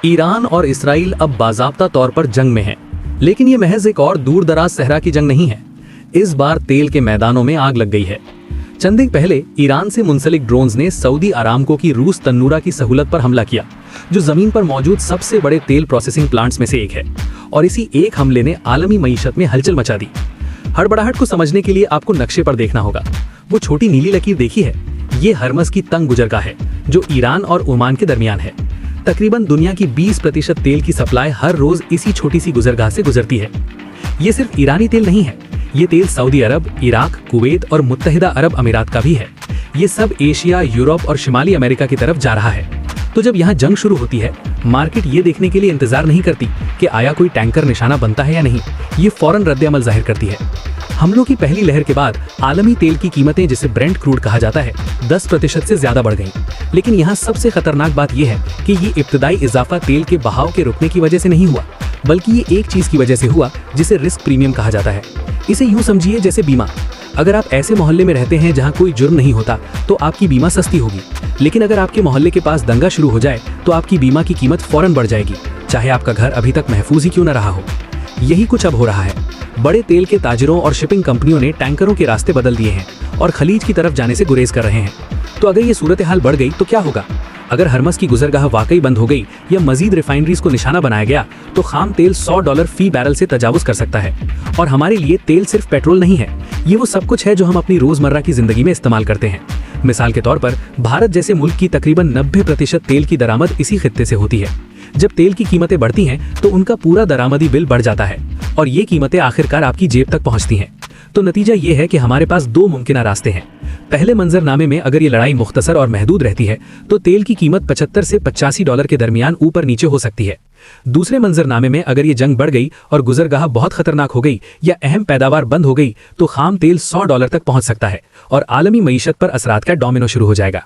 Iran और Israel अब बाज़ाब्ता तौर पर जंग में हैं, लेकिन ये महज एक और दूर दराज सहरा की जंग नहीं है। इस बार तेल के मैदानों में आग लग गई है। चंद दिन पहले ईरान से मुंसलिक ड्रोन्स ने सऊदी अरामको की रूस तन्नूरा की सहूलत पर हमला किया, जो जमीन पर मौजूद सबसे बड़े तेल प्रोसेसिंग प्लांट्स में से एक है। और इसी एक हमले ने आलमी मईशत में हलचल मचा दी। हड़बड़ाहट को समझने के लिए आपको नक्शे पर देखना होगा। वो छोटी नीली लकीर देखी है, ये हरमस की तंग गुजरगाह है जो ईरान और ओमान के दरमियान है। तकरीबन दुनिया की 20% तेल की सप्लाई हर रोज इसी छोटी सी गुजरगाह से गुजरती है। ये सिर्फ ईरानी तेल नहीं है, ये तेल सऊदी अरब, इराक, कुवैत और मुत्तहिदा अरब अमीरात का भी है। ये सब एशिया, यूरोप और शिमाली अमेरिका की तरफ जा रहा है। तो जब यहाँ जंग शुरू होती है, मार्केट ये देखने के लिए इंतजार नहीं करती कि आया कोई टैंकर निशाना बनता है या नहीं, ये फौरन रद्द-ए-अमल जाहिर करती है। हमलों की पहली लहर के बाद आलमी तेल की कीमतें, जिसे ब्रेंट क्रूड कहा जाता है, 10% से ज्यादा बढ़ गईं। लेकिन यहाँ सबसे खतरनाक बात यह है कि ये इब्तदाई इजाफा तेल के बहाव के रुकने की वजह से नहीं हुआ, बल्कि ये एक चीज की वजह से हुआ जिसे रिस्क प्रीमियम कहा जाता है। इसे यूं समझिए जैसे बीमा। अगर आप ऐसे मोहल्ले में रहते हैं जहां कोई जुर्म नहीं होता, तो आपकी बीमा सस्ती होगी। लेकिन अगर आपके मोहल्ले के पास दंगा शुरू हो जाए, तो आपकी बीमा की कीमत फौरन बढ़ जाएगी, चाहे आपका घर अभी तक महफूज ही क्यों न रहा हो। यही कुछ अब हो रहा है। बड़े तेल के ताजिरों और शिपिंग कंपनियों ने टैंकरों के रास्ते बदल दिए हैं और खलीज की तरफ जाने से गुरेज कर रहे हैं। तो अगर ये सूरत हाल बढ़ गई तो क्या होगा? अगर हरमस की गुजरगाह वाकई बंद हो गई या मजीद रिफाइनरीज को निशाना बनाया गया, तो खाम तेल $100 फी बैरल से तजावुज कर सकता है। और हमारे लिए तेल सिर्फ पेट्रोल नहीं है, ये वो सब कुछ है जो हम अपनी रोजमर्रा की जिंदगी में इस्तेमाल करते हैं। मिसाल के तौर पर भारत जैसे मुल्क की तकरीबन 90% तेल की दरामद इसी खित्ते से होती है। जब तेल की कीमतें बढ़ती हैं, तो उनका पूरा दरामदी बिल बढ़ जाता है और ये कीमतें आखिरकार आपकी जेब तक पहुंचती हैं। तो नतीजा ये है कि हमारे पास दो मुमकिन रास्ते हैं। पहले मंजरनामे में अगर ये लड़ाई मुख्तसर और महदूद रहती है, तो तेल की कीमत $75 से $85 के दरमियान ऊपर नीचे हो सकती है। दूसरे मंजरनामे में अगर ये जंग बढ़ गई और गुजरगाह बहुत खतरनाक हो गई या अहम पैदावार बंद हो गई, तो खाम तेल $100 तक पहुंच सकता है और आलमी मईशत पर असरात का डोमिनो शुरू हो जाएगा।